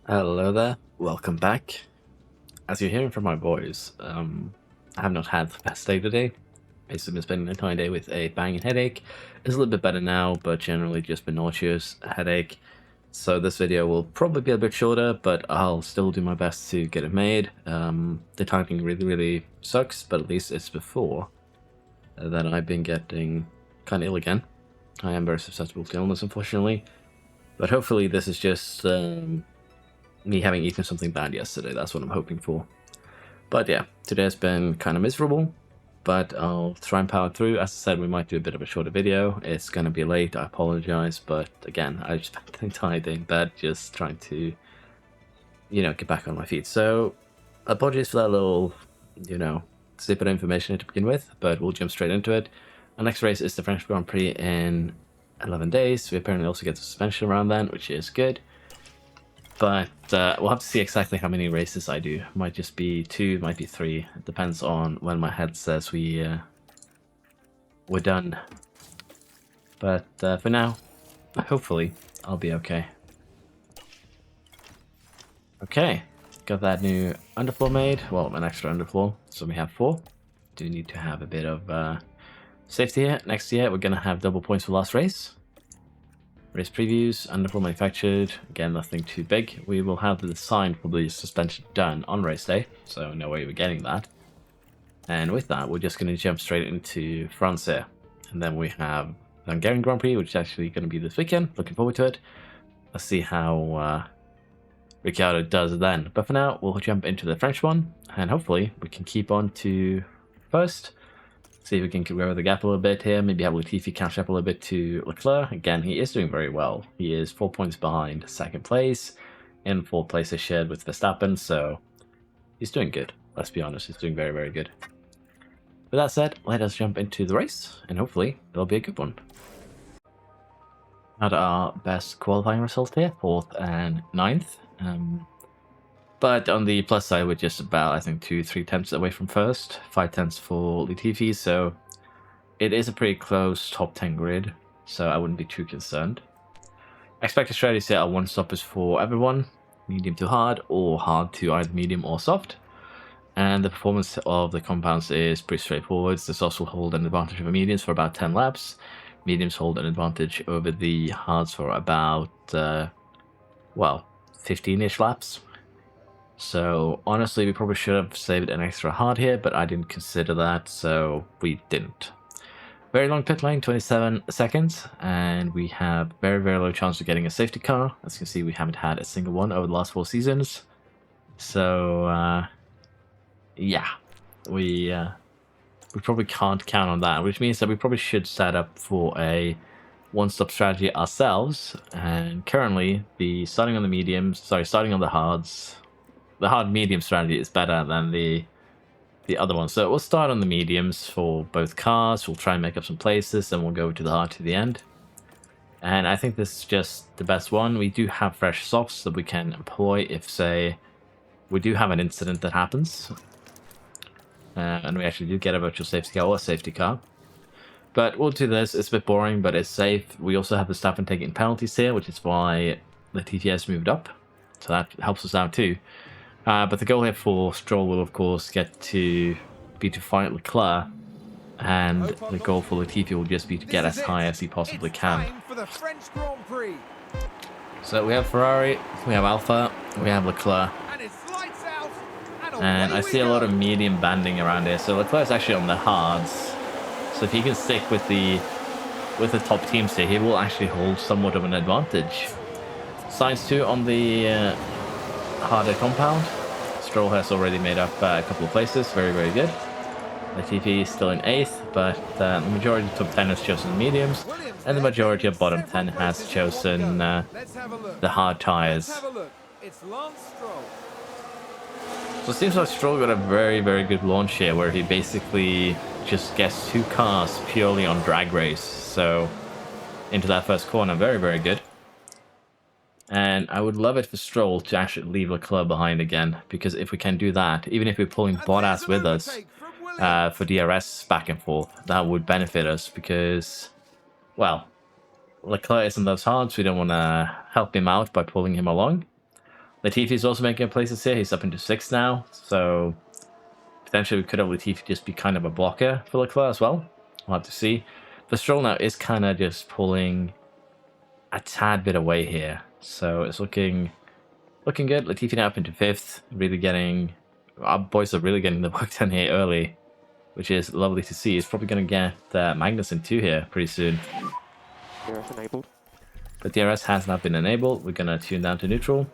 Hello there, welcome back. As you're hearing from my voice, I have not had the best day today. Basically been spending the entire day with a banging headache. It's a little bit better now, but generally just been nauseous, headache. So this video will probably be a bit shorter, but I'll still do my best to get it made. The timing really sucks, but at least it's before that I've been getting kind of ill again. I am very susceptible to illness, unfortunately. But hopefully this is just me having eaten something bad yesterday. That's what I'm hoping for. But yeah, today has been kind of miserable, but I'll try and power through. As I said, we might do a bit of a shorter video. It's going to be late, I apologize, but again, I spent the entire day in bed just trying to, get back on my feet. So apologies for that little, snippet of information to begin with, but we'll jump straight into it. Our next race is the French Grand Prix in 11 days. We apparently also get the suspension around then, which is good. But we'll have to see exactly how many races I do. Might just be 2, might be 3. It depends on when my head says we're done. But for now, hopefully, I'll be okay. Okay, got that new underfloor made. Well, an extra underfloor, so we have 4. Do need to have a bit of safety here. Next year, we're going to have double points for last race. Race previews, underfloor manufactured, again nothing too big. We will have the design for the suspension done on race day, so no way we're getting that. And with that, we're just going to jump straight into France here. And then we have the Hungarian Grand Prix, which is actually going to be this weekend. Looking forward to it. Let's see how Ricciardo does then. But for now, we'll jump into the French one, and hopefully we can keep on to first. See if we can cover the gap a little bit here. Maybe have Latifi catch up a little bit to Leclerc. Again, he is doing very well. He is 4 points behind second place. In 4th place is shared with Verstappen, so he's doing good. Let's be honest, he's doing very good. With that said, let us jump into the race, and hopefully it'll be a good one. Not our best qualifying result here, 4th and 9th. But on the plus side, we're just about, I think, 2-3 tenths away from first. 5 tenths for Latifi, so it is a pretty close top 10 grid, so I wouldn't be too concerned. Expected strategies here are 1 stoppers for everyone, medium to hard, or hard to either medium or soft. And the performance of the compounds is pretty straightforward. The softs will hold an advantage over mediums for about 10 laps. Mediums hold an advantage over the hards for about, 15-ish laps. So honestly, we probably should have saved an extra hard here, but I didn't consider that, so we didn't. Very long pit lane, 27 seconds, and we have very low chance of getting a safety car. As you can see, we haven't had a single one over the last 4 seasons. So yeah, we probably can't count on that, which means that we probably should set up for a one-stop strategy ourselves. And currently, starting on the hards. The hard medium strategy is better than the other one. So we'll start on the mediums for both cars. We'll try and make up some places, then we'll go to the hard to the end. And I think this is just the best one. We do have fresh softs that we can employ if, say, we do have an incident that happens. And we actually do get a virtual safety car or a safety car. But we'll do this. It's a bit boring, but it's safe. We also have the Verstappen taking penalties here, which is why Latifi has moved up. So that helps us out too. But the goal here for Stroll will, of course, be to fight Leclerc, and the goal for Latifi will just be to get as high as he possibly can. So we have Ferrari, we have Alpha, we have Leclerc, and I see a lot of medium banding around here. So Leclerc is actually on the hards, so if he can stick with the top teams here, he will actually hold somewhat of an advantage. Sainz 2 on the harder compound. Stroll has already made up a couple of places, very good. Latifi is still in 8th, but the majority of top 10 has chosen the mediums, and the majority of bottom 10 has chosen the hard tires. So it seems like Stroll got a very good launch here, where he basically just gets 2 cars purely on drag race. So into that first corner, very good. And I would love it for Stroll to actually leave Leclerc behind again, because if we can do that, even if we're pulling Bottas with us for DRS back and forth, that would benefit us because, well, Leclerc isn't those hard, so we don't want to help him out by pulling him along. Latifi's also making places here. He's up into 6 now, so potentially we could have Latifi just be kind of a blocker for Leclerc as well. We'll have to see. The Stroll now is kind of just pulling a tad bit away here, so it's looking good. Latifi now up into 5th, really getting... Our boys are really getting the work done here early, which is lovely to see. He's probably going to get Magnussen 2 here pretty soon. DRS enabled. But DRS has not been enabled. We're going to tune down to neutral.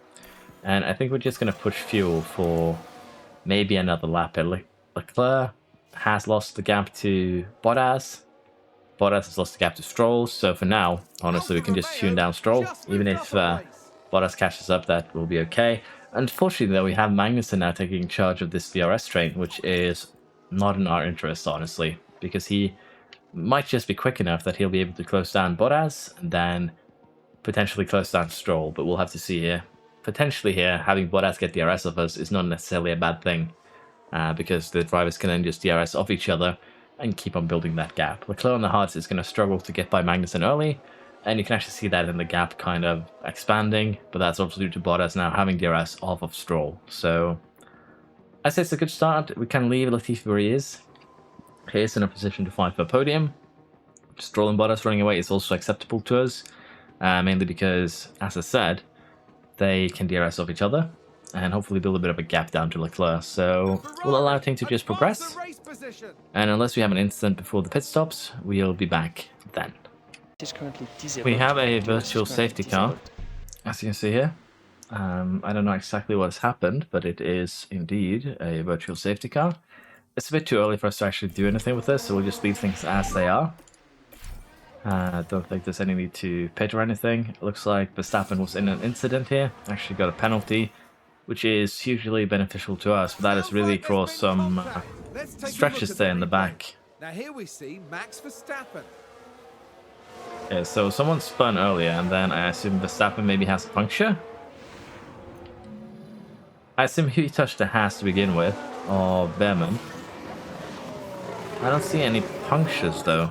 And I think we're just going to push fuel for maybe another lap. Leclerc has lost the gap to Bottas. Bottas has lost the gap to Stroll. So for now, honestly, we can just tune down Stroll. Even if Bottas catches up, that will be okay. Unfortunately, though, we have Magnussen now taking charge of this DRS train, which is not in our interest, honestly, because he might just be quick enough that he'll be able to close down Bottas and then potentially close down Stroll, but we'll have to see here. Potentially here, having Bottas get DRS of us is not necessarily a bad thing, because the drivers can then just DRS off each other and keep on building that gap. Leclerc on the hards is going to struggle to get by Magnussen early, and you can actually see that in the gap kind of expanding, but that's obviously due to Bottas now having DRS off of Stroll. So I say it's a good start. We can leave Latifi where he is. He is in a position to fight for a podium. Stroll and Bottas running away is also acceptable to us, mainly because, as I said, they can DRS off each other and hopefully build a bit of a gap down to Leclerc. So we'll allow things to just progress. And unless we have an incident before the pit stops, we'll be back then. We have a virtual safety car, as you can see here. I don't know exactly what's happened, but it is indeed a virtual safety car. It's a bit too early for us to actually do anything with this, so we'll just leave things as they are. Don't think there's any need to pit or anything. It looks like Verstappen was in an incident here, actually got a penalty, which is hugely beneficial to us, but that has really caused some stretches there in the back. Now here we see Max Verstappen. Yeah, so someone spun earlier, and then I assume Verstappen maybe has a puncture. I assume he touched the Haas to begin with, or Behrman. I don't see any punctures though.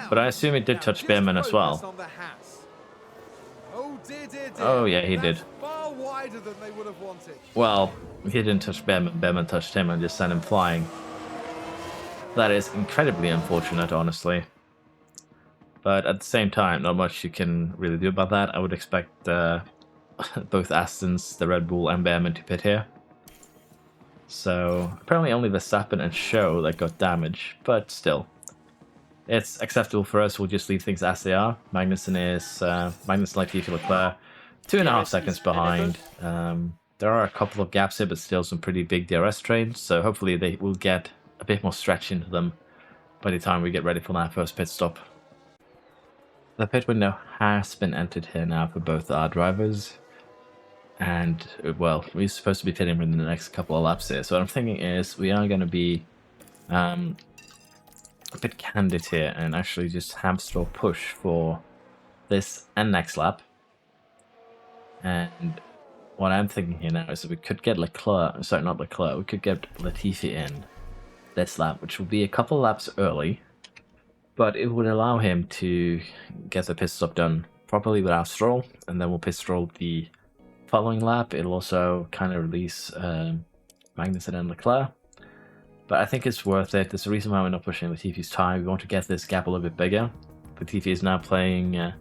But I assume he did touch Behrman as well. Oh yeah, he did. Well, he didn't touch Behrman. Behrman touched him and just sent him flying. That is incredibly unfortunate, honestly. But at the same time, not much you can really do about that. I would expect both Astons, the Red Bull, and Behrman to pit here. So apparently only Verstappen and Show that got damage, but still. It's acceptable for us. We'll just leave things as they are. Magnussen, Latifi, Leclerc, 2.5 seconds behind. There are a couple of gaps here, but still some pretty big DRS trains. So hopefully they will get a bit more stretch into them by the time we get ready for that first pit stop. The pit window has been entered here now for both our drivers. And, well, we're supposed to be pitting in the next couple of laps here. So what I'm thinking is we are going to be a bit candid here and actually just hamster or push for this and next lap. And what I'm thinking here now is that we could get Leclerc, sorry, not Leclerc, we could get Latifi in this lap, which will be a couple laps early. But it would allow him to get the pit stop done properly without Stroll, and then we'll pit Stroll the following lap. It'll also kind of release Magnussen and Leclerc. But I think it's worth it. There's a reason why we're not pushing Latifi's time. We want to get this gap a little bit bigger. Latifi is now playing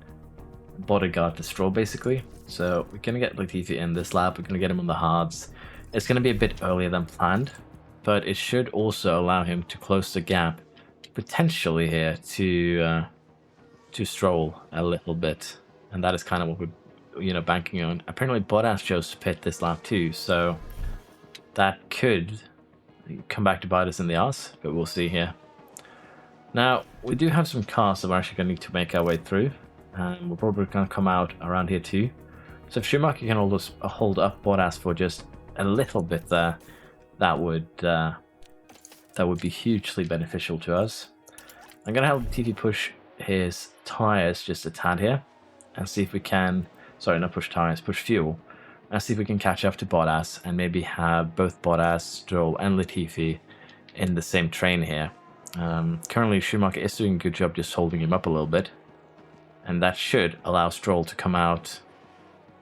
bodyguard to Stroll, basically. So we're going to get Latifi in this lap. We're going to get him on the hards. It's going to be a bit earlier than planned, but it should also allow him to close the gap potentially here to Stroll a little bit. And that is kind of what we're banking on. Apparently Bottas chose to pit this lap too, so that could come back to bite us in the arse, but we'll see here. Now, we do have some cars that we're actually going to need to make our way through, and we're probably going to come out around here too. So if Schumacher can hold up Bottas for just a little bit there, that would be hugely beneficial to us. I'm going to help Latifi push his tires just a tad here, and see if we can, sorry, not push tires, push fuel, and see if we can catch up to Bottas and maybe have both Bottas, Stroll, and Latifi in the same train here. Currently, Schumacher is doing a good job just holding him up a little bit, and that should allow Stroll to come out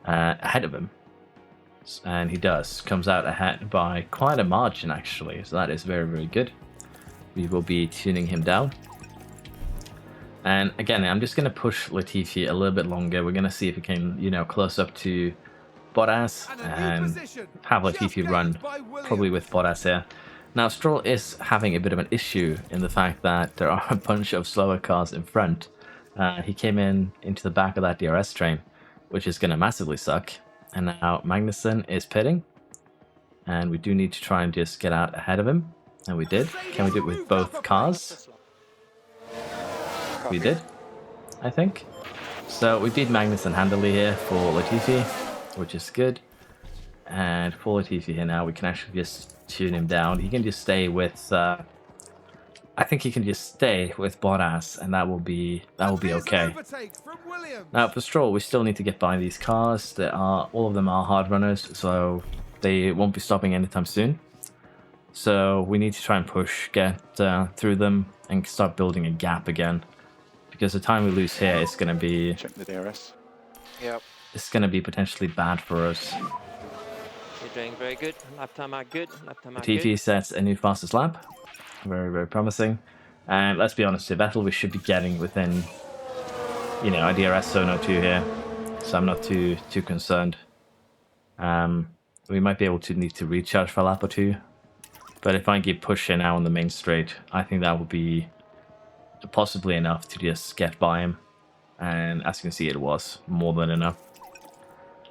ahead of him. And he does. Comes out ahead by quite a margin, actually. So that is very, very good. We will be tuning him down. And again, I'm just going to push Latifi a little bit longer. We're going to see if we can, you know, close up to Bottas and have Latifi run probably with Bottas here. Now, Stroll is having a bit of an issue in the fact that there are a bunch of slower cars in front. He came into the back of that DRS train, which is going to massively suck. And now Magnussen is pitting. And we do need to try and just get out ahead of him. And we did. Can we do it with both cars? We did, I think. So we beat Magnussen handily here for Latifi, which is good. And for Latifi here now, we can actually just tune him down. He can just stay with... I think he can just stay with Bottas, and that will be okay. Now for Stroll, we still need to get by these cars. All of them are hard runners, so they won't be stopping anytime soon. So we need to try and push, get through them, and start building a gap again. Because the time we lose here is going to be... Check the DRS. Yep. It's going to be potentially bad for us. You're doing very good. Lap time are good. Lap time are Latifi good. sets a new fastest lap. Very, very promising. And let's be honest, to Vettel we should be getting within, you know, a DRS zone or two here. So I'm not too concerned. We might be able to need to recharge for a lap or two. But if I keep pushing now on the main straight, I think that would be possibly enough to just get by him. And as you can see, it was more than enough.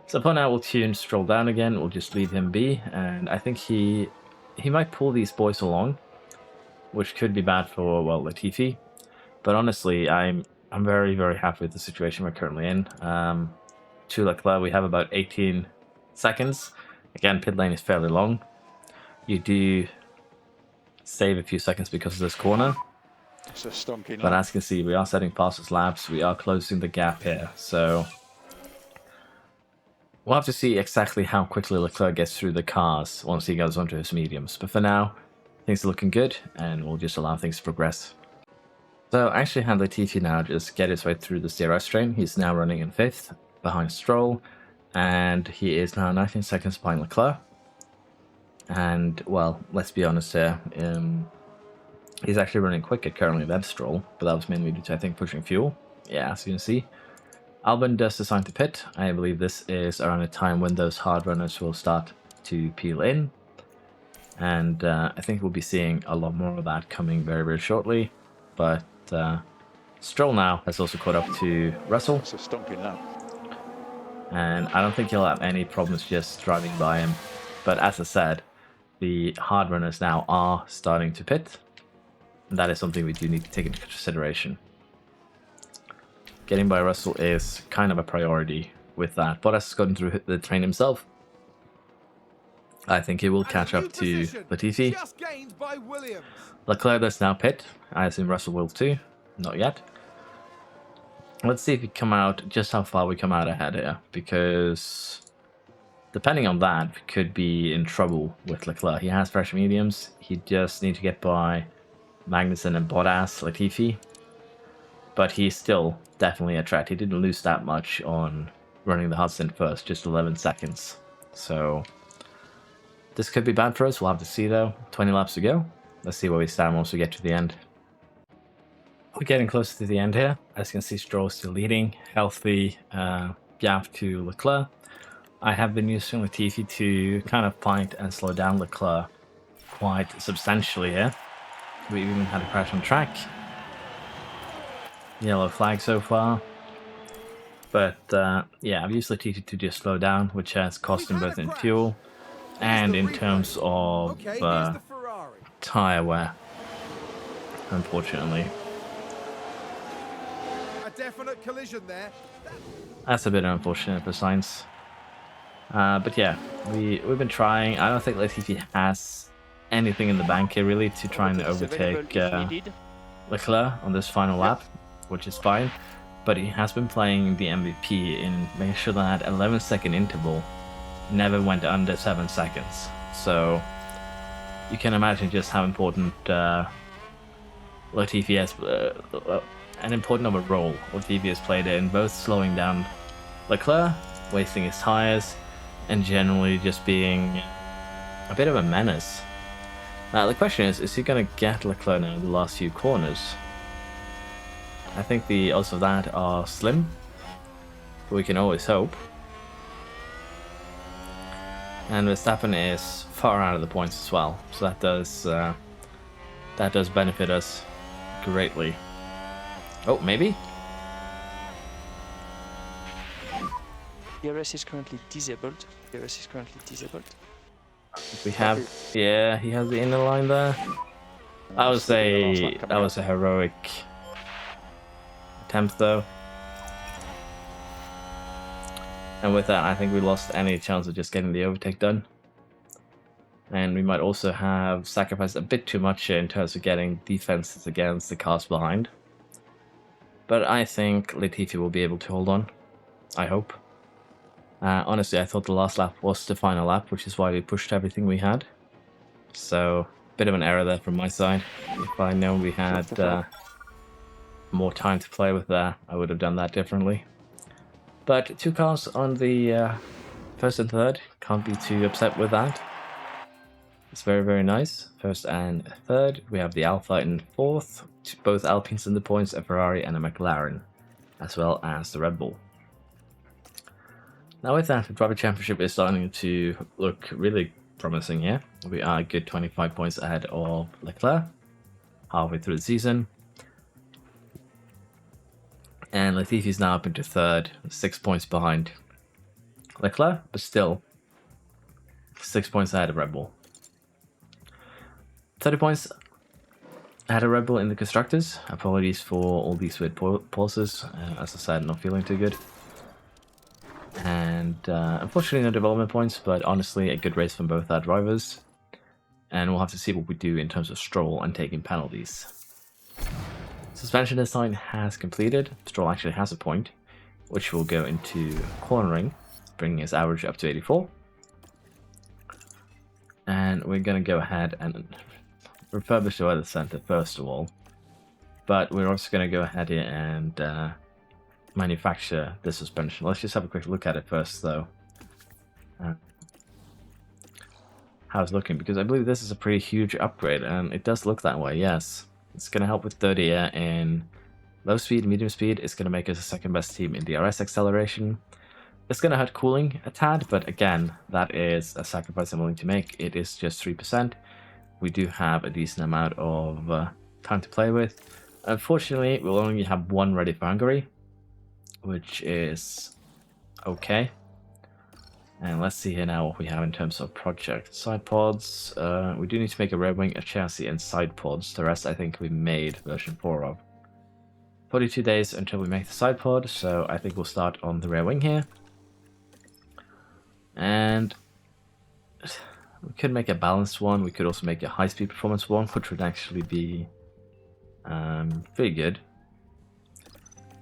So for now, we'll tune Stroll down again. We'll just leave him be. And I think he might pull these boys along, which could be bad for, well, Latifi. But honestly, I'm very, very happy with the situation we're currently in. To Leclerc, we have about 18 seconds. Again, pit lane is fairly long. You do save a few seconds because of this corner. It's a stonking But lap. as you can see, we are setting fastest laps. We are closing the gap here. So we'll have to see exactly how quickly Leclerc gets through the cars once he goes onto his mediums. But for now, things are looking good, and we'll just allow things to progress. So I actually had Latifi now just get his way through the DRS train. He's now running in 5th behind Stroll, and he is now 19 seconds behind Leclerc. And, well, let's be honest here, he's actually running quicker currently than Stroll, but that was mainly due to, I think, pushing fuel. Yeah, as you can see. Albon does decide to pit. I believe this is around a time when those hard runners will start to peel in. And I think we'll be seeing a lot more of that coming very, very shortly. But Stroll now has also caught up to Russell. It's a stonking lap. And I don't think he'll have any problems just driving by him. But as I said, the hard runners now are starting to pit. And that is something we do need to take into consideration. Getting by Russell is kind of a priority with that. Bottas has gotten through the train himself. I think he will catch up to Latifi. Leclerc does now pit. I assume Russell will too. Not yet. Let's see if we come out, just how far we come out ahead here. Because depending on that, we could be in trouble with Leclerc. He has fresh mediums. He just needs to get by Magnussen and Bottas, Latifi. But he's still definitely a threat. He didn't lose that much on running the hard stint first, just 11 seconds. So this could be bad for us. We'll have to see though. 20 laps to go. Let's see where we stand once we get to the end. We're getting close to the end here. As you can see, Stroll still leading. Healthy gap to Leclerc. I have been using Latifi to kind of fight and slow down Leclerc quite substantially here. We even had a crash on track. Yellow flag so far. But yeah, I've used Latifi to just slow down, which has cost him both in fuel and in terms of tyre wear, unfortunately. A definite collision there. That's a bit unfortunate for Sainz. But yeah, we've been trying. I don't think Latifi has anything in the bank here really to try and overtake Leclerc on this final lap, which is fine. But he has been playing the MVP in making sure that 11-second interval never went under 7 seconds. So you can imagine just how important Latifi has, an important of a role Latifi has played in both slowing down Leclerc wasting his tires, and generally just being a bit of a menace. Now the question is he going to get Leclerc now in the last few corners? I think the odds of that are slim, but we can always hope. And Verstappen is far out of the points as well, so that does benefit us greatly. Oh, maybe? DRS is currently disabled. DRS is currently disabled. We have, yeah, he has the inner line there. That was a heroic attempt though. And with that, I think we lost any chance of just getting the overtake done. And we might also have sacrificed a bit too much in terms of getting defenses against the cars behind. But I think Latifi will be able to hold on. I hope. Honestly, I thought the last lap was the final lap, which is why we pushed everything we had. So, bit of an error there from my side. If I known we had more time to play with that, I would have done that differently. But 2 cars on the first and third, can't be too upset with that. It's very, very nice. First and third, we have the Alpha in fourth, both Alpines in the points, a Ferrari and a McLaren, as well as the Red Bull. Now with that, the Driver Championship is starting to look really promising here. We are a good 25 points ahead of Leclerc, halfway through the season. And Latifi's now up into third, 6 points behind Leclerc, but still 6 points ahead of Red Bull. 30 points ahead of Red Bull in the Constructors. Apologies for all these weird pauses. As I said, not feeling too good. And unfortunately no development points, but honestly a good race from both our drivers. And we'll have to see what we do in terms of Stroll and taking penalties. Suspension design has completed. Stroll actually has a point, which will go into cornering, bringing his average up to 84. And we're going to go ahead and refurbish the weather center first of all. But we're also going to go ahead here and manufacture the suspension. Let's just have a quick look at it first though. How it's looking, because I believe this is a pretty huge upgrade, and it does look that way, yes. It's going to help with 30 air in low speed, medium speed. It's going to make us the second best team in DRS acceleration. It's going to hurt cooling a tad, but again, that is a sacrifice I'm willing to make. It is just 3%. We do have a decent amount of time to play with. Unfortunately, we'll only have one ready for Hungary, which is okay. And let's see here now what we have in terms of project. Sidepods, we do need to make a rear wing, a chassis, and sidepods. The rest I think we made version 4 of. 42 days until we make the sidepod, so I think we'll start on the rear wing here. And we could make a balanced one. We could also make a high-speed performance one, which would actually be pretty good.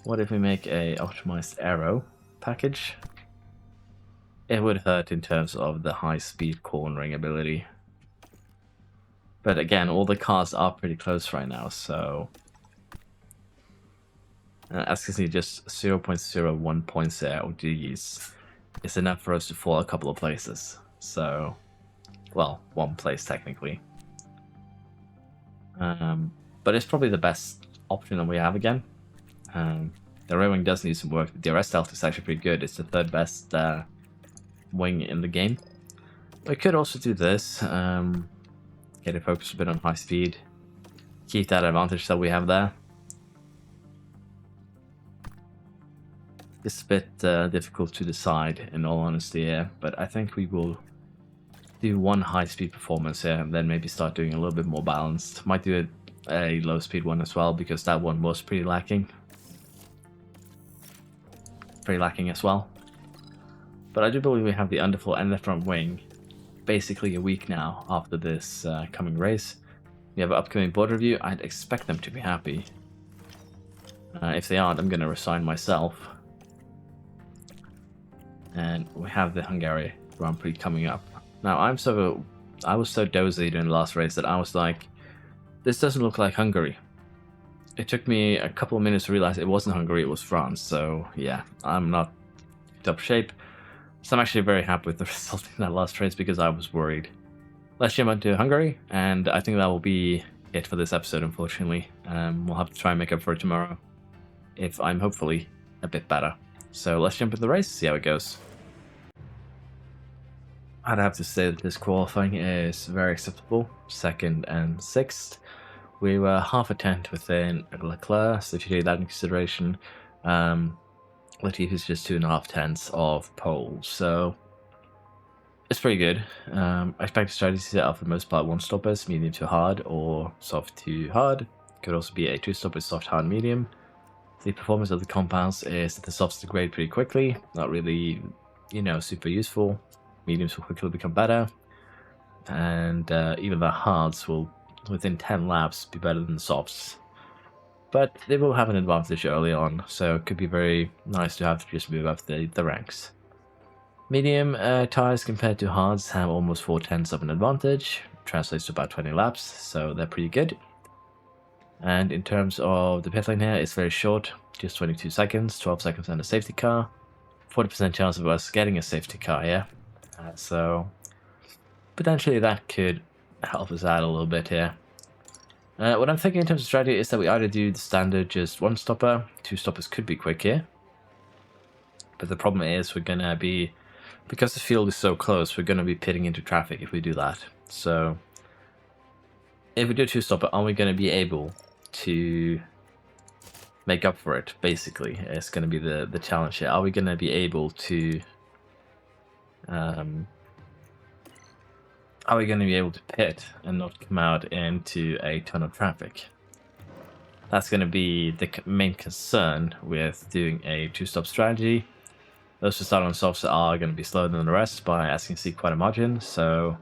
What if we make a optimized aero package? It would hurt in terms of the high-speed cornering ability. But again, all the cars are pretty close right now, so... as you can see, just 0.01 points there, oh geez, is enough for us to fall a couple of places. So, well, 1 place technically. But it's probably the best option that we have again. The rear wing does need some work. The DRS stealth is actually pretty good. It's the third best wing in the game. We could also do this. Get it focused a bit on high speed. Keep that advantage that we have there. It's a bit difficult to decide, in all honesty, here, but I think we will do one high-speed performance here, and then maybe start doing a little bit more balanced. Might do a low-speed one as well, because that one was pretty lacking. Pretty lacking as well. But I do believe we have the underfloor and the front wing basically a week now after this coming race. We have an upcoming board review. I'd expect them to be happy. If they aren't, I'm going to resign myself. And we have the Hungary Grand Prix coming up. Now, I was so dozy during the last race that I was like, this doesn't look like Hungary. It took me a couple of minutes to realize it wasn't Hungary, it was France. So yeah, I'm not in top shape. So I'm actually very happy with the result in that last race because I was worried. Let's jump into Hungary, and I think that will be it for this episode, unfortunately. We'll have to try and make up for it tomorrow, if I'm hopefully a bit better. So let's jump into the race, see how it goes. I'd have to say that this qualifying is very acceptable, 2nd and 6th. We were half a tenth within Leclerc, so if you take that into consideration, Latifi is just 2.5 tenths of pole, so it's pretty good. I expect the strategy set up for the most part one stoppers, medium to hard, or soft to hard. Could also be a 2-stopper, soft, hard, medium. The performance of the compounds is that the softs degrade pretty quickly, not really, super useful. Mediums will quickly become better, and even the hards will, within 10 laps, be better than the softs. But they will have an advantage early on, so it could be very nice to have to just move up the ranks. Medium tires compared to hards have almost 4 tenths of an advantage, translates to about 20 laps, so they're pretty good. And in terms of the pit lane here, it's very short, just 22 seconds, 12 seconds on a safety car, 40% chance of us getting a safety car here, so potentially that could help us out a little bit here. What I'm thinking in terms of strategy is that we either do the standard just 1 stopper, 2 stoppers could be quick here, but the problem is we're gonna be, because the field is so close, we're gonna be pitting into traffic if we do that. So if we do a 2-stopper, are we gonna be able to make up for it? Basically, it's gonna be the challenge here. Are we gonna be able to pit and not come out into a ton of traffic? That's going to be the main concern with doing a 2-stop strategy. Those who start on softs are going to be slower than the rest by, as you can see, quite a margin. So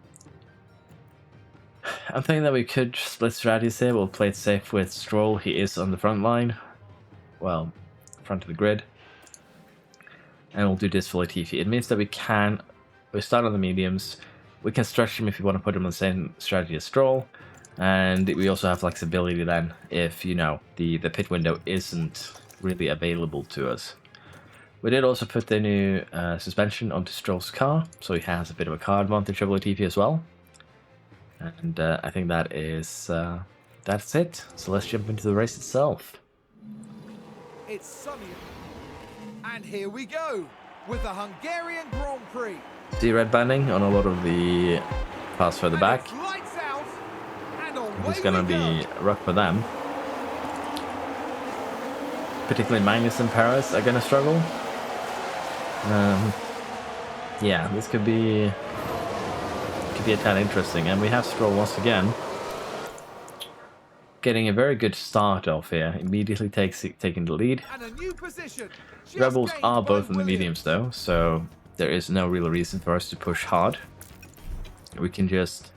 I'm thinking that we could split strategies here. We'll play it safe with Stroll. He is on the front line. Well, front of the grid. And we'll do this for Latifi. It means that we start on the mediums. We can stretch him if we want to put him on the same strategy as Stroll. And we also have flexibility then if, the pit window isn't really available to us. We did also put the new suspension onto Stroll's car, so he has a bit of a car advantage over Latifi as well. And I think that's it. So let's jump into the race itself. It's sunny. And here we go with the Hungarian Grand Prix. See red banding on a lot of the cars further back. It's gonna be rough for them. Particularly Magnus and Paris are gonna struggle. Yeah, this could be a tad interesting, and we have Stroll once again getting a very good start off here. Immediately taking the lead. Rebels are both in the mediums though, so there is no real reason for us to push hard. We can just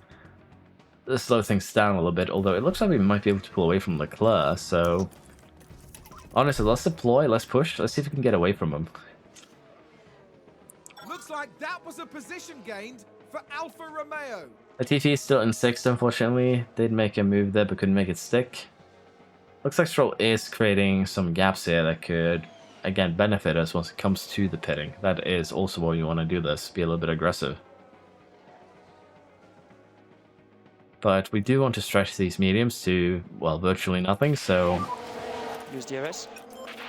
slow things down a little bit, although it looks like we might be able to pull away from Leclerc, so honestly, let's deploy, let's push, let's see if we can get away from him. Looks like that was a position gained for Alfa Romeo. Latifi is still in 6th, unfortunately. Did make a move there, but couldn't make it stick. Looks like Stroll is creating some gaps here that could, again, benefit us once it comes to the pitting. That is also why you want to do this, be a little bit aggressive. But we do want to stretch these mediums to, well, virtually nothing, so Use DRS.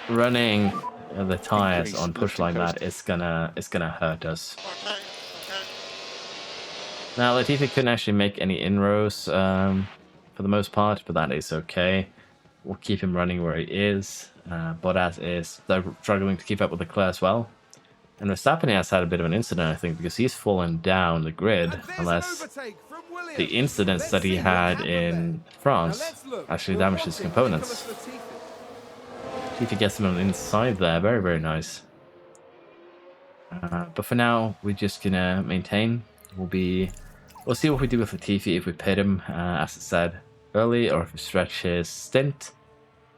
Running the tires on push like that is gonna hurt us. Now Latifi couldn't actually make any inroads for the most part, but that is okay. We'll keep him running where he is. Bottas is struggling to keep up with Leclerc as well. And Verstappen has had a bit of an incident, I think, because he's fallen down the grid, unless the incidents that he had in France actually damaged his components. Latifi gets him on the inside there, very, very nice. But for now, we're just gonna maintain. We'll see what we do with Latifi if we pit him, as I said early, or if we stretch his stint.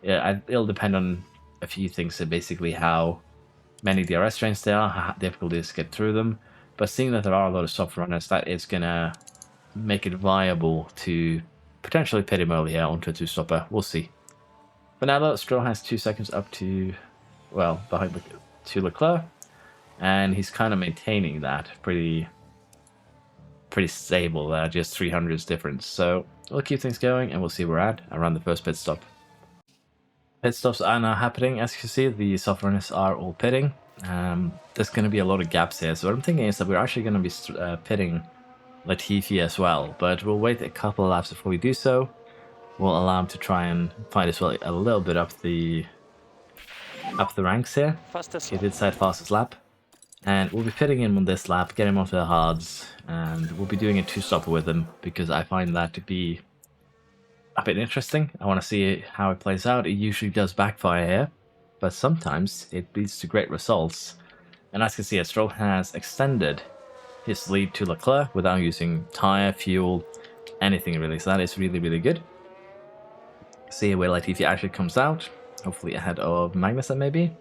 Yeah, it'll depend on a few things, so basically how many DRS trains there are, how difficult it is to get through them. But seeing that there are a lot of soft runners, that is gonna make it viable to potentially pit him early here onto a 2-stopper. We'll see. For now though, Stroll has 2 seconds up to, well, behind to Leclerc. and he's kind of maintaining that pretty stable there, just 300s difference. So we'll keep things going, and we'll see where we're at around the first pit stop. Pit stops are now happening. As you can see, the soft runners are all pitting. There's going to be a lot of gaps here, so what I'm thinking is that we're actually going to be pitting Latifi as well, but we'll wait a couple of laps before we do so. We'll allow him to try and find his way a little bit up the ranks here. Fastest He lap. did side fastest lap, and we'll be pitting him on this lap, get him onto the hards, and we'll be doing a two-stopper with him because I find that to be a bit interesting. I want to see how it plays out. It usually does backfire here, but sometimes it leads to great results. And as you can see, Stroll has extended his lead to Leclerc without using tire, fuel, anything really. So that is really, really good. See where Latifi actually comes out. Hopefully ahead of Magnussen, maybe.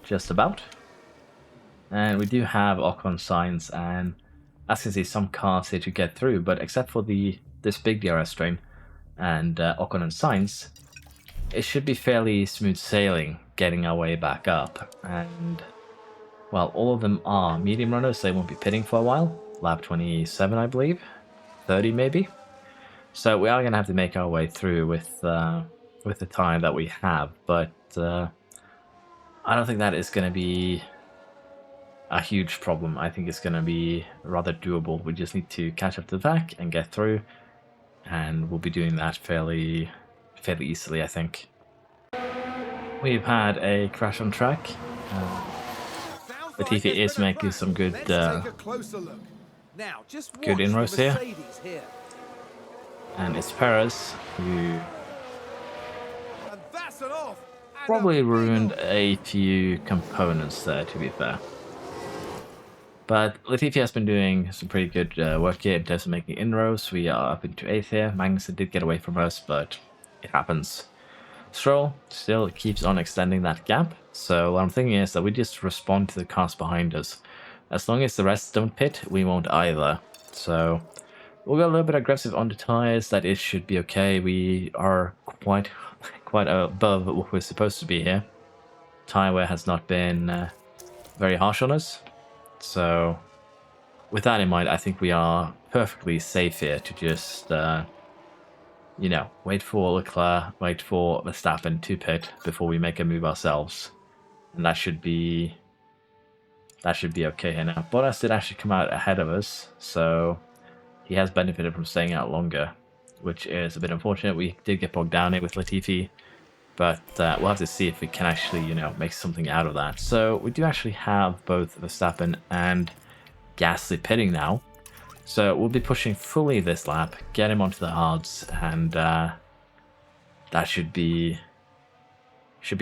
Just about. And we do have Ocon, Sainz, and as you can see, some cars here to get through. But except for this big DRS train and Ocon and Sainz, it should be fairly smooth sailing getting our way back up. And well, all of them are medium runners. They won't be pitting for a while. Lap 27, I believe. 30 maybe. So we are going to have to make our way through with the time that we have. But I don't think that is going to be a huge problem. I think it's going to be rather doable. We just need to catch up to the back and get through. And we'll be doing that fairly easily, I think. We've had a crash on track. Latifi is making some good inroads here. And it's Perez who probably ruined a few components there, to be fair. But Latifi has been doing some pretty good work here in terms of making inroads. We are up into 8th here. Magnussen did get away from us, but it happens. Stroll still keeps on extending that gap. So what I'm thinking is that we just respond to the cars behind us. As long as the rest don't pit, we won't either. So we'll go a little bit aggressive on the tires. That it should be okay. We are quite above what we're supposed to be here. Tire wear has not been very harsh on us. So with that in mind, I think we are perfectly safe here to just wait for Leclerc, wait for Verstappen to pit before we make a move ourselves. And that should be okay here now. Bottas did actually come out ahead of us, so he has benefited from staying out longer, which is a bit unfortunate. We did get bogged down here with Latifi, but we'll have to see if we can actually, make something out of that. So we do actually have both Verstappen and Gasly pitting now. So we'll be pushing fully this lap, get him onto the hards, and that should be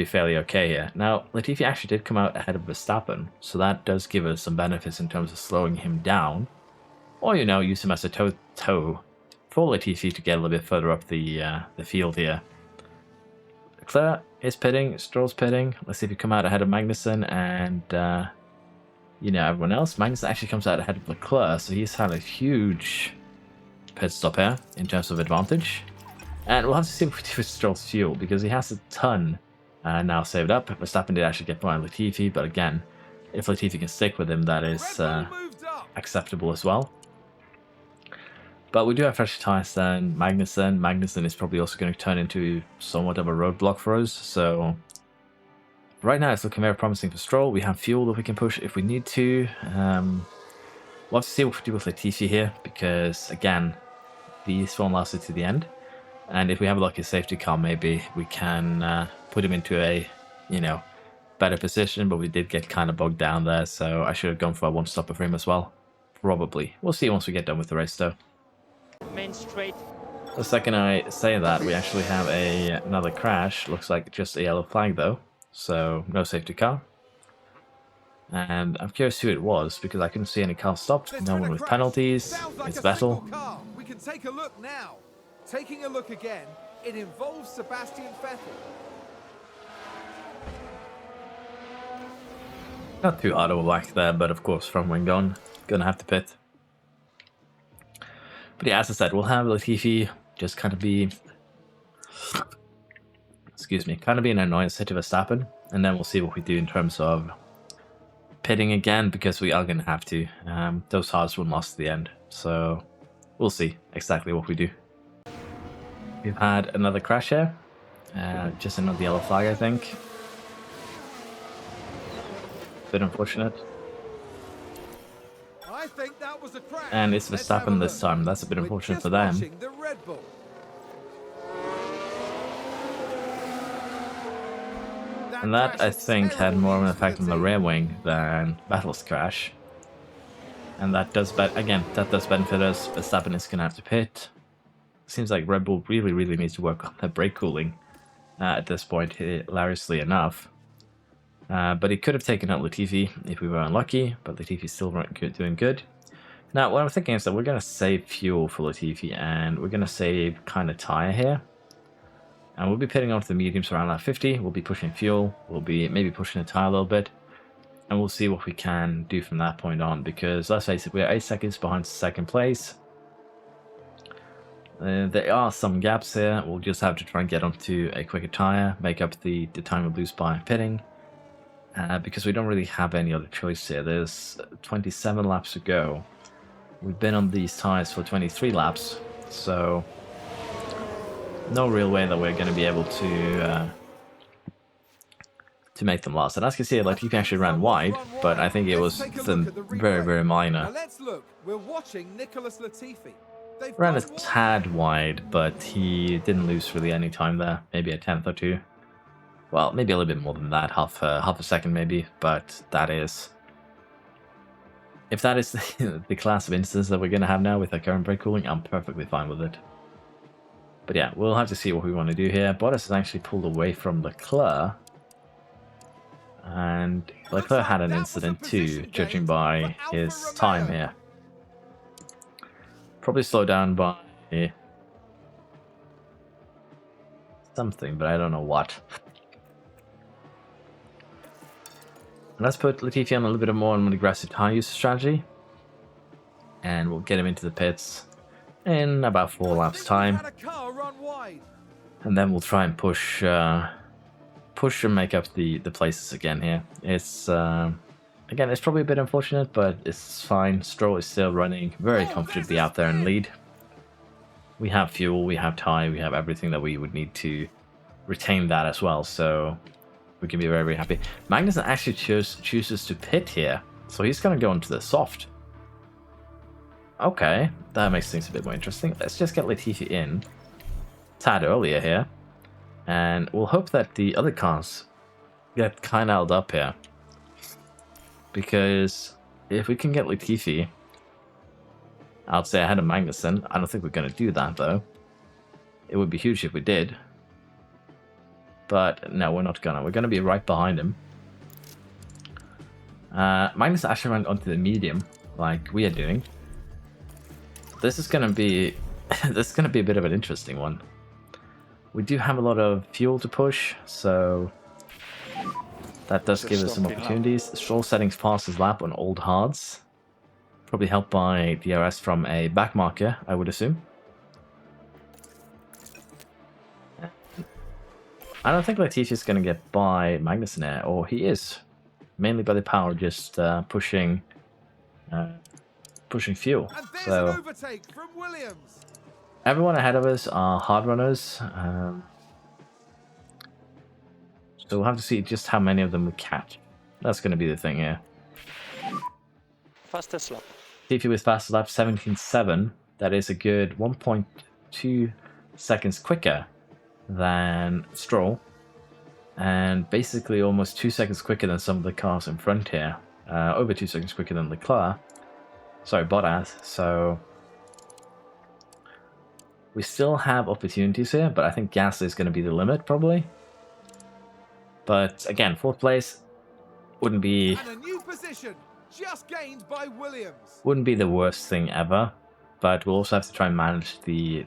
fairly okay here. Now, Latifi actually did come out ahead of Verstappen, so that does give us some benefits in terms of slowing him down. Or, use him as a toe for Latifi to get a little bit further up the field here. Leclerc is pitting, Stroll's pitting. Let's see if we come out ahead of Magnussen and, everyone else. Magnussen actually comes out ahead of Leclerc, so he's had a huge pit stop here in terms of advantage. And we'll have to see what we do with Stroll's fuel, because he has a ton now saved up. Verstappen did actually get by Latifi, but again, if Latifi can stick with him, that is acceptable as well. But we do have fresher tires than Magnussen. Magnussen is probably also going to turn into somewhat of a roadblock for us. So right now it's looking very promising for Stroll. We have fuel that we can push if we need to. We'll have to see what we do with Latifi here, because again, these won't last it to the end. And if we have a lucky safety car, maybe we can put him into a, better position. But we did get kind of bogged down there, so I should have gone for a one-stopper for him as well. Probably. We'll see once we get done with the race, though. Main straight. The second I say that, we actually have another crash. Looks like just a yellow flag, though. So, no safety car. And I'm curious who it was, because I couldn't see any cars stopped. No one with penalties. It's Vettel. We can take a look now. Taking a look again, it involves Sebastian Vettel. Not too hard of a whack there, but of course, front wing gone. Gonna have to pit. But yeah, as I said, we'll have Latifi just kind of be... kind of be an annoyance hit to Verstappen. And then we'll see what we do in terms of pitting again because we are going to have to. Those hards were lost at the end, so we'll see exactly what we do. We've had another crash here, just another yellow flag, I think. Bit unfortunate. I think that was a crash. And it's Let's have a Verstappen this look. time. That's a bit We're unfortunate just for them. watching the Red Bull. And that, I crash is think, had terrible more of an news for effect on the team. rear wing than Battle's crash. And that does benefit us. Verstappen is going to have to pit. Seems like Red Bull really needs to work on their brake cooling at this point, hilariously enough. But he could have taken out Latifi if we were unlucky, but Latifi's still doing good. Now, what I'm thinking is that we're going to save fuel for Latifi, and we're going to save kind of tyre here. And we'll be pitting onto the mediums around lap 50. We'll be pushing fuel. We'll be maybe pushing the tyre a little bit. And we'll see what we can do from that point on, because let's face it, we're 8 seconds behind second place. There are some gaps here. We'll just have to try and get onto a quicker tyre, make up the time we lose by pitting. Because we don't really have any other choice here. There's 27 laps to go. We've been on these tyres for 23 laps, so no real way that we're going to be able to make them last. And as you can see, like, you can actually run wide, but I think it was very minor. Now let's look. We're watching Nicholas Latifi. They've Ran a gone wide. tad wide, but he didn't lose really any time there. Maybe a tenth or two. Well, maybe a little bit more than that, half a second maybe. But that is, if that is the class of instance that we're going to have now with our current brake cooling, I'm perfectly fine with it. But yeah, we'll have to see what we want to do here. Bottas has actually pulled away from Leclerc. And Leclerc had an incident too, judging by his time here. Probably slowed down by something, but I don't know what. Let's put Latifi on a little bit more on an aggressive tire use strategy. And we'll get him into the pits in about 4 laps time. And then we'll try and push and make up the places again here. It's again, it's probably a bit unfortunate, but it's fine. Stroll is still running very comfortably out there in lead. We have fuel, we have tyre, we have everything that we would need to retain that as well, so we can be very happy. Magnussen actually chooses to pit here, so he's going to go into the soft. Okay, that makes things a bit more interesting. Let's just get Latifi in a tad earlier here, and we'll hope that the other cars get kind of held up here. Because if we can get Latifi, I'd say ahead of Magnussen. I don't think we're going to do that, though. It would be huge if we did. But no, we're not gonna. We're going to be right behind him. Magnussen actually ran onto the medium, like we are doing. This is going to be a bit of an interesting one. We do have a lot of fuel to push, so that does give us some opportunities. Stroll setting fastest lap on old hards. Probably helped by DRS from a back marker, I would assume. I don't think Latifi is going to get by Magnussen here, or he is. Mainly by the power just pushing fuel. So everyone ahead of us are hard runners. So we'll have to see just how many of them we catch. That's going to be the thing here. Fastest lap. Latifi with fastest lap 17.7. That is a good 1.2 seconds quicker than Stroll. And basically almost 2 seconds quicker than some of the cars in front here. Over 2 seconds quicker than Leclerc. Sorry, Bottas. So we still have opportunities here, but I think Gasly is going to be the limit probably. But again, 4th place wouldn't be and a new position just gained by Williams. Wouldn't be the worst thing ever, but we'll also have to try and manage the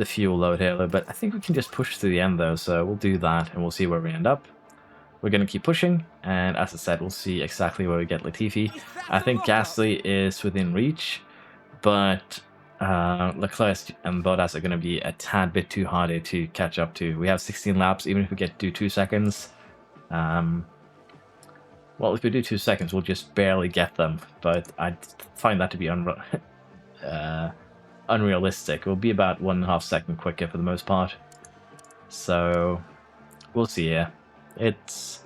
fuel load here a little bit. I think we can just push to the end though, so we'll do that and we'll see where we end up. We're going to keep pushing, and as I said, we'll see exactly where we get Latifi. I think Gasly is within reach, but Leclerc and Bottas are going to be a tad bit too hard to catch up to. We have 16 laps, even if we get to 2 seconds. Well, if we do 2 seconds, we'll just barely get them, but I find that to be unrealistic. We'll be about 1.5 seconds quicker for the most part. So, we'll see here. It's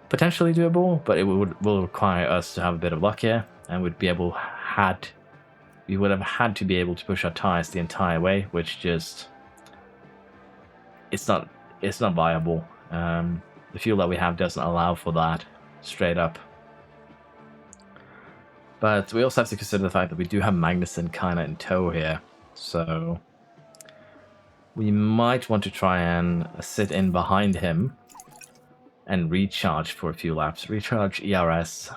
potentially doable, but it will require us to have a bit of luck here, and we would have had to be able to push our tires the entire way, which just it's not viable. The fuel that we have doesn't allow for that, straight up. But we also have to consider the fact that we do have Magnussen kind of in tow here, so we might want to try and sit in behind him and recharge for a few laps. Recharge ERS,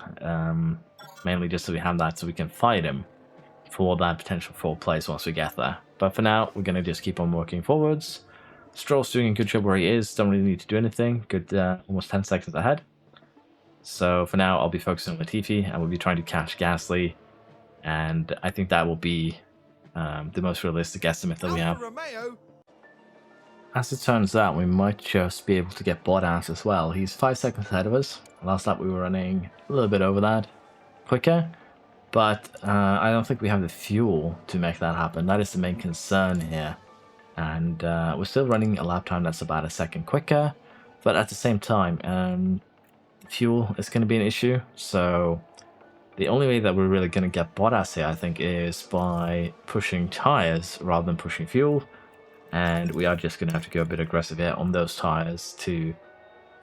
mainly just so we have that so we can fight him for that potential 4th place once we get there. But for now, we're going to just keep on working forwards. Stroll's doing a good job where he is, don't really need to do anything. Good, almost 10 seconds ahead. So for now, I'll be focusing on Latifi, and we'll be trying to catch Gasly. And I think that will be the most realistic estimate that we have. As it turns out, we might just be able to get Bottas as well. He's 5 seconds ahead of us. Last lap we were running a little bit over that, quicker. But I don't think we have the fuel to make that happen. That is the main concern here. And we're still running a lap time that's about 1 second quicker. But at the same time, fuel is going to be an issue. So the only way that we're really going to get Bottas here, I think, is by pushing tires rather than pushing fuel. And we are just going to have to go a bit aggressive here on those tires to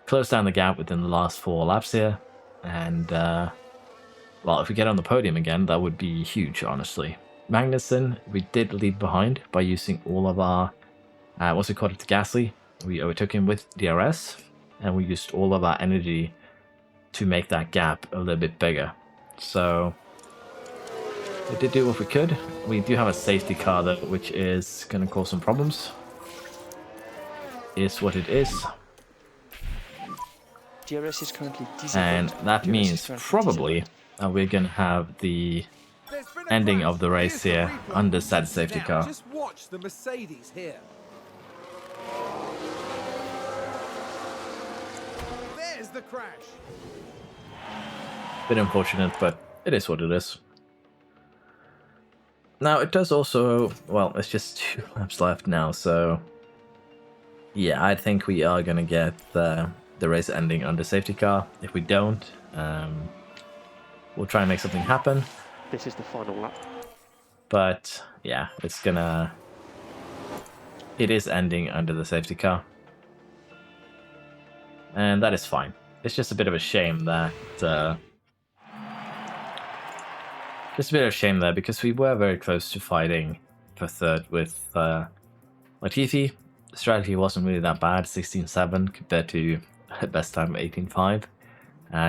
close down the gap within the last 4 laps here. And, well, if we get on the podium again, that would be huge, honestly. Magnussen, we did lead behind by using all of our, once we caught it to Gasly, we overtook him with DRS, and we used all of our energy to make that gap a little bit bigger. So we did do what we could. We do have a safety car though, which is going to cause some problems. Is what it is. DRS is currently disabled. And that means probably we're going to have the ending of the race here under said safety car. Just watch the Mercedes here. There's the crash. Bit unfortunate, but it is what it is. Now, it does also, well, it's just 2 laps left now, so yeah, I think we are going to get the race ending under safety car. If we don't, we'll try and make something happen. This is the final lap. But yeah, it is ending under the safety car. And that is fine. It's just a bit of a shame that just a bit of a shame there, because we were very close to fighting for 3rd with Latifi. The strategy wasn't really that bad, 16.7 compared to best time of 18.5.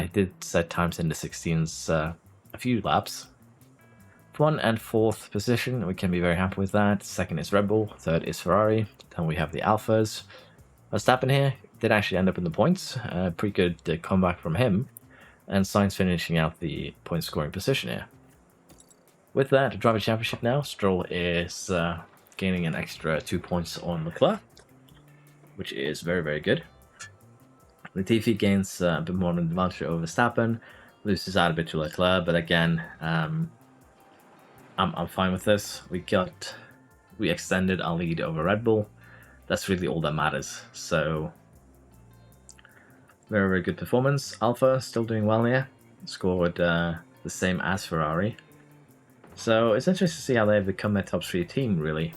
He did set times in the 16s a few laps. 1 and 4th position, we can be very happy with that. 2nd is Red Bull, 3rd is Ferrari. Then we have the Alphas. Verstappen here did actually end up in the points. Pretty good comeback from him. And Sainz finishing out the point scoring position here. With that, Driver Championship now, Stroll is gaining an extra 2 points on Leclerc, which is very, very good. Latifi gains a bit more of an advantage over Verstappen, loses out a bit to Leclerc, but again, I'm fine with this. We extended our lead over Red Bull. That's really all that matters. So, very, very good performance. Alpha still doing well here. Scored the same as Ferrari. So it's interesting to see how they've become a top 3 team, really.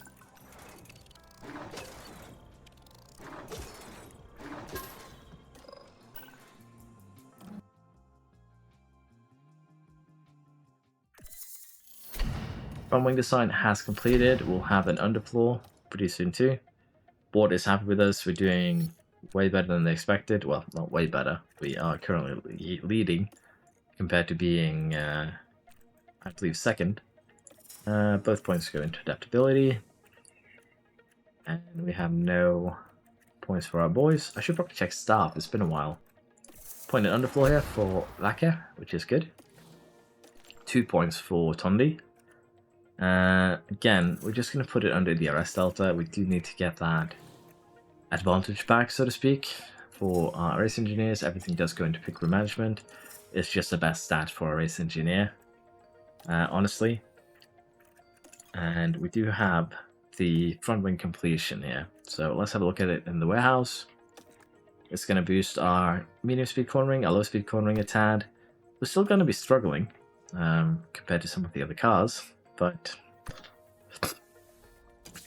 Front wing design has completed. We'll have an underfloor pretty soon too. Board is happy with us. We're doing way better than they expected. Well, not way better. We are currently leading compared to being, I believe, 2nd. Both points go into adaptability. And we have no points for our boys. I should probably check staff. It's been a while. Point at underfloor here for Laka, which is good. 2 points for Tondi. Again, we're just going to put it under the DRS delta. We do need to get that advantage back, so to speak, for our race engineers. Everything does go into pit crew management. is just the best stat for a race engineer, honestly. And we do have the front wing completion here. So let's have a look at it in the warehouse. It's going to boost our medium speed cornering, our low speed cornering a tad. We're still going to be struggling compared to some of the other cars, but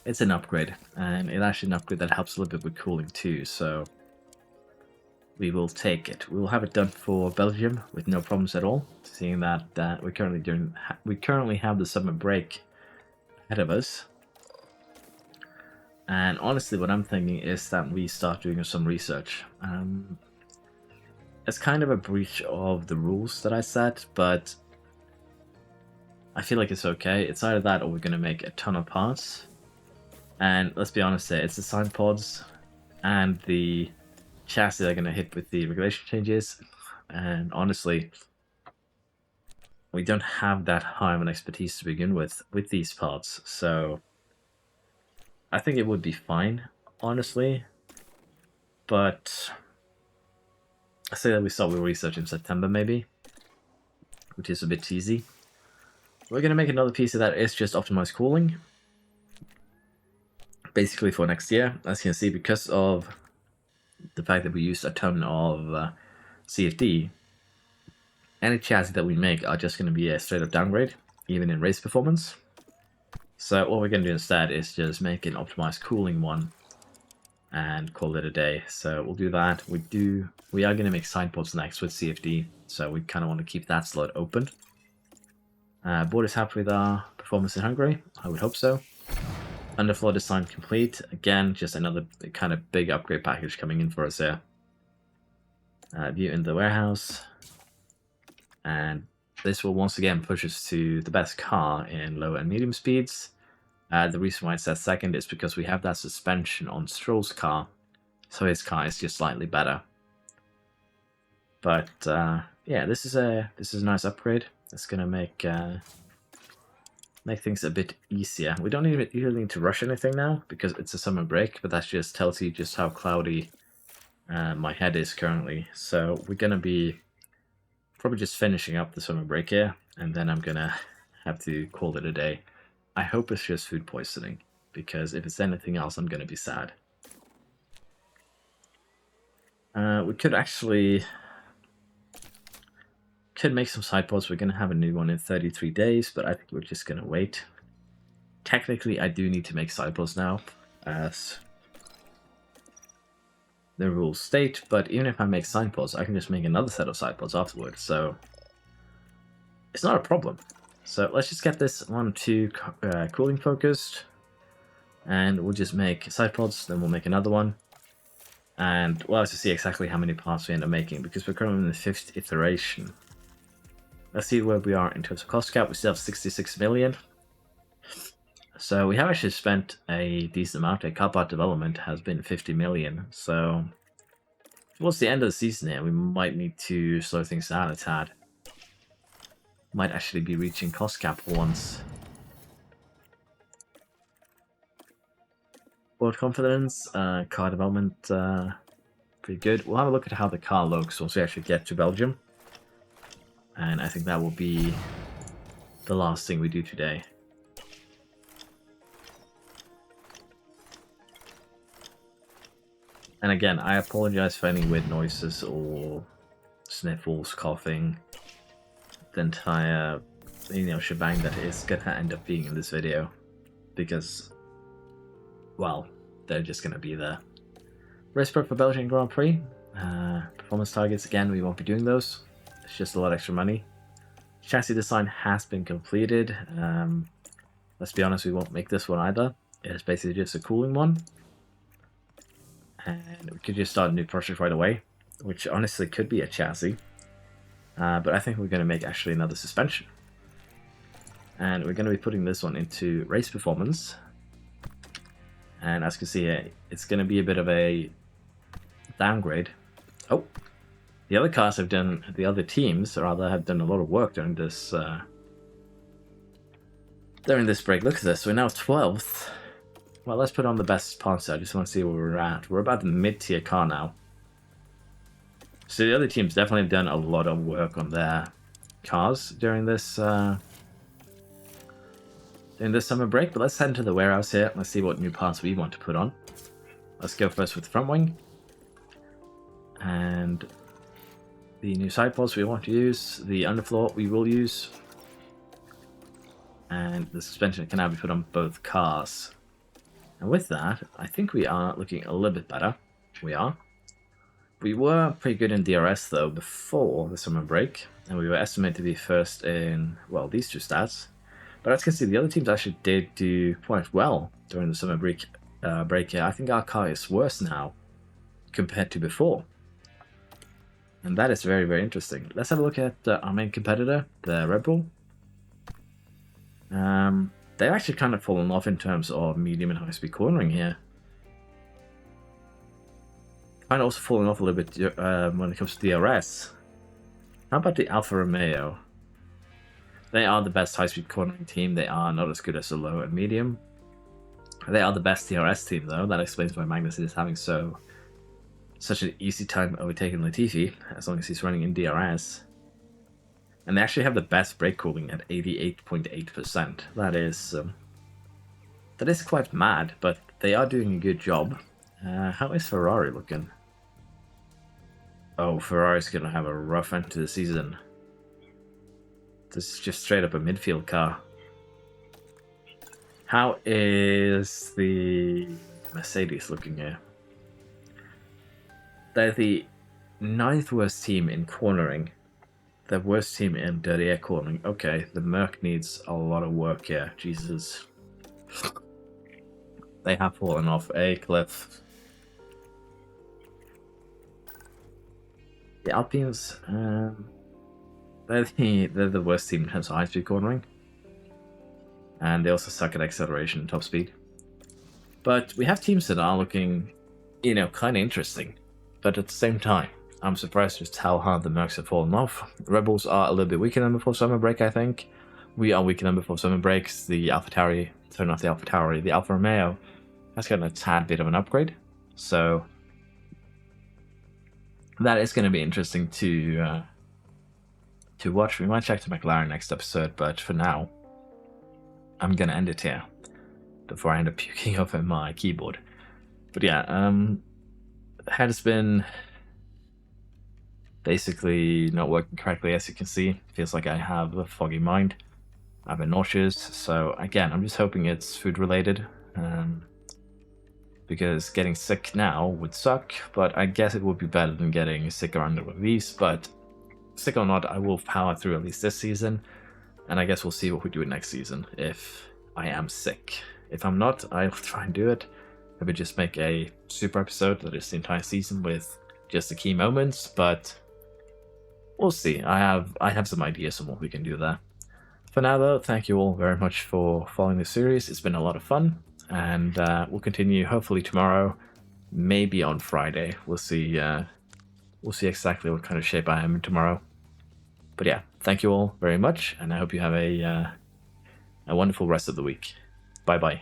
it's an upgrade, and it's actually an upgrade that helps a little bit with cooling too, so we will take it. We will have it done for Belgium with no problems at all, seeing that we currently have the summer break ahead of us. And honestly, what I'm thinking is that we start doing some research. It's kind of a breach of the rules that I set, but I feel like it's okay. It's either that or we're going to make a ton of parts. And let's be honest here, it's the Sidepods and the chassis that are going to hit with the regulation changes. And honestly, we don't have that high of an expertise to begin with these parts. So I think it would be fine, honestly. But I say that we start with research in September, maybe, which is a bit cheesy. We're going to make another piece of that is just optimized cooling, basically for next year. As you can see, because of the fact that we used a ton of CFD, any chassis that we make are just going to be a straight up downgrade, even in race performance. So what we're going to do instead is just make an optimized cooling one and call it a day. So we'll do that. We are going to make Sidepods next with CFD, so we kind of want to keep that slot open. Board is happy with our performance in Hungary. I would hope so. Underfloor design complete. Again, just another kind of big upgrade package coming in for us here. View in the warehouse. And this will once again push us to the best car in low and medium speeds. The reason why it says second is because we have that suspension on Stroll's car, so his car is just slightly better. But yeah, this is a nice upgrade. It's gonna make things a bit easier. We don't even really need to rush anything now because it's a summer break, but that just tells you just how cloudy my head is currently. So we're gonna be probably just finishing up the summer break here, and then I'm gonna have to call it a day. I hope it's just food poisoning, because if it's anything else, I'm gonna be sad. We could actually make some Sidepods. We're gonna have a new one in 33 days, but I think we're just gonna wait. Technically, I do need to make Sidepods now, as the rules state, but even if I make Sidepods, I can just make another set of Sidepods afterwards, so it's not a problem. So let's just get this one to cooling focused, and we'll just make Sidepods, then we'll make another one, and we'll have to see exactly how many parts we end up making, because we're currently in the 5th iteration. Let's see where we are in terms of cost cap. We still have 66 million. So we have actually spent a decent amount. A car part development has been 50 million. So towards the end of the season here, we might need to slow things down a tad. Might actually be reaching cost cap once. Board confidence, car development, pretty good. We'll have a look at how the car looks once we actually get to Belgium. And I think that will be the last thing we do today. And again, I apologize for any weird noises or sniffles, coughing, the entire, shebang that is gonna end up being in this video, because, well, they're just gonna be there. Race prep for Belgian Grand Prix. Performance targets, again, we won't be doing those. It's just a lot extra money. Chassis design has been completed. Let's be honest, we won't make this one either. It's basically just a cooling one. And we could just start a new project right away, which honestly could be a chassis. But I think we're going to make actually another suspension. And we're going to be putting this one into race performance. And as you can see, it's going to be a bit of a downgrade. Oh, the other cars have done, the other teams rather, have done a lot of work during this break. Look at this, we're now 12th. Well, let's put on the best parts. I just want to see where we're at. We're about the mid-tier car now. So the other team's definitely done a lot of work on their cars during this summer break. But let's head into the warehouse here. Let's see what new parts we want to put on. Let's go first with the front wing. And the new Sidepods we want to use. The underfloor we will use. And the suspension can now be put on both cars. And with that, I think we are looking a little bit better. We are. We were pretty good in DRS though before the summer break. And we were estimated to be first in, well, these two stats. But as you can see, the other teams actually did do quite well during the summer break here. I think our car is worse now compared to before. And that is very, very interesting. Let's have a look at our main competitor, the Red Bull. They've actually kind of fallen off in terms of medium and high-speed cornering here. Kind of also falling off a little bit when it comes to DRS. How about the Alfa Romeo? They are the best high-speed cornering team. They are not as good as the low and medium. They are the best DRS team, though. That explains why Magnus is having such an easy time overtaking Latifi, as long as he's running in DRS. And they actually have the best brake cooling at 88.8%. That is quite mad, but they are doing a good job. How is Ferrari looking? Oh, Ferrari's gonna have a rough end to the season. This is just straight up a midfield car. How is the Mercedes looking here? They're the 9th worst team in cornering. The worst team in dirty air cornering. Okay, the Merc needs a lot of work here. Jesus. They have fallen off a cliff. The Alpines, they're the worst team in terms of high-speed cornering. And they also suck at acceleration and top speed. But we have teams that are looking, you know, kind of interesting. But at the same time, I'm surprised just how hard the Mercs have fallen off. The Rebels are a little bit weaker than before summer break, I think. We are weaker than before summer breaks. The AlphaTauri, sorry, not the AlphaTauri, the Alfa Romeo has gotten a tad bit of an upgrade. So that is going to be interesting to watch. We might check the McLaren next episode, but for now, I'm going to end it here before I end up puking over my keyboard. But yeah, head has been basically not working correctly, as you can see. Feels like I have a foggy mind. I've been nauseous, so again, I'm just hoping it's food related. Because getting sick now would suck, but I guess it would be better than getting sick around one of these. But sick or not, I will power through at least this season, and I guess we'll see what we do next season if I am sick. If I'm not, I'll try and do it. Maybe just make a super episode that is the entire season with just the key moments, but we'll see. I have some ideas on what we can do there. For now, though, thank you all very much for following this series. It's been a lot of fun, and we'll continue hopefully tomorrow, maybe on Friday. We'll see. We'll see exactly what kind of shape I am in tomorrow. But yeah, thank you all very much, and I hope you have a wonderful rest of the week. Bye bye.